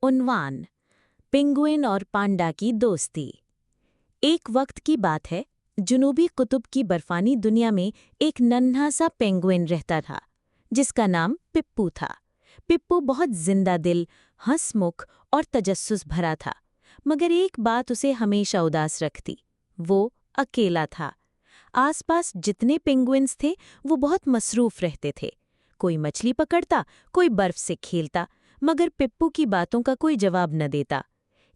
उन्वान penguin और पांडा की दोस्ती। एक वक्त की बात है, जुनूबी कुतुब की बर्फानी दुनिया में एक नन्हा सा पेंगुइन रहता था, जिसका नाम पिप्पू था। पिप्पू बहुत जिंदा दिल, हंसमुख और तजस्सुस भरा था, मगर एक बात उसे हमेशा उदास रखती। वो अकेला था। आसपास जितने पेंगुइन्स थे वो बहुत मसरूफ रहते थे। कोई मछली पकड़ता, कोई बर्फ से खेलता, मगर पिप्पू की बातों का कोई जवाब न देता।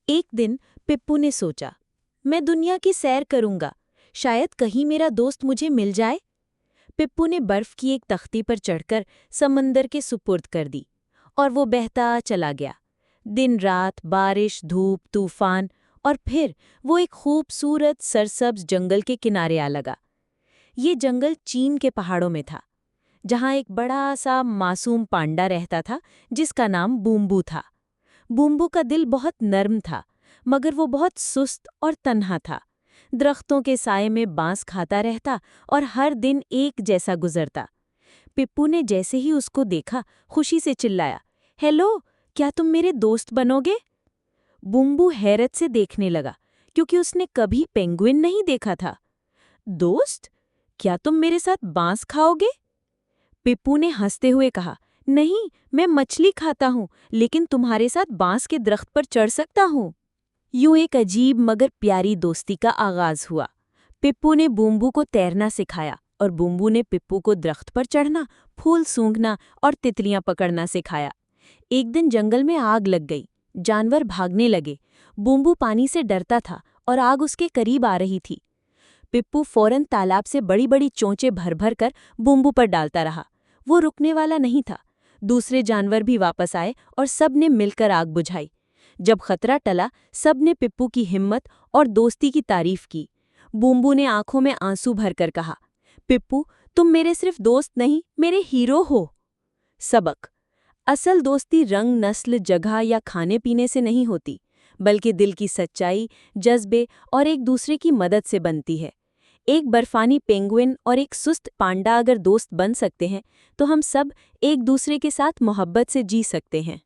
एक दिन पिप्पू ने सोचा, मैं दुनिया की सैर करूंगा, शायद कहीं मेरा दोस्त मुझे मिल जाए। पिप्पू ने बर्फ की एक तख्ती पर चढ़कर समंदर के सुपुर्द कर दी, और वो बहता चला गया। दिन रात, बारिश, धूप, तूफान, और फिर वो एक खूबसूरत सरसब्ज जंगल के किनारे आ लगा। ये जंगल चीन के पहाड़ों में था, जहाँ एक बड़ा सा मासूम पांडा रहता था, जिसका नाम बूम्बू था। बूम्बू का दिल बहुत नर्म था, मगर वो बहुत सुस्त और तन्हा था। दरख्तों के साए में बांस खाता रहता और हर दिन एक जैसा गुजरता। पिप्पू ने जैसे ही उसको देखा, खुशी से चिल्लाया, हेलो, क्या तुम मेरे दोस्त बनोगे? बूम्बू हैरत से देखने लगा, क्योंकि उसने कभी पेंगुइन नहीं देखा था। दोस्त? क्या तुम मेरे साथ बांस खाओगे? पिप्पू ने हंसते हुए कहा, नहीं, मैं मछली खाता हूँ, लेकिन तुम्हारे साथ बांस के दरख्त पर चढ़ सकता हूँ। यूं एक अजीब मगर प्यारी दोस्ती का आगाज हुआ। पिप्पू ने बूम्बू को तैरना सिखाया और बूम्बू ने पिप्पू को दरख्त पर चढ़ना, फूल सूंघना और तितलियां पकड़ना सिखाया। एक दिन जंगल में आग लग गई। जानवर भागने लगे। बूम्बू पानी से डरता था और आग उसके करीब आ रही थी। पिप्पू फौरन तालाब से बड़ी बड़ी चोंचें भर भर कर बूम्बू पर डालता रहा। वो रुकने वाला नहीं था। दूसरे जानवर भी वापस आए और सब ने मिलकर आग बुझाई। जब खतरा टला, सब ने पिप्पू की हिम्मत और दोस्ती की तारीफ की। बूम्बू ने आंखों में आंसू भरकर कहा, पिप्पू, तुम मेरे सिर्फ दोस्त नहीं, मेरे हीरो हो। सबक: असल दोस्ती रंग, नस्ल, जगह या खाने पीने से नहीं होती, बल्कि दिल की सच्चाई, जज्बे और एक दूसरे की मदद से बनती है। एक बर्फानी पेंगुइन और एक सुस्त पांडा अगर दोस्त बन सकते हैं, तो हम सब एक दूसरे के साथ मोहब्बत से जी सकते हैं।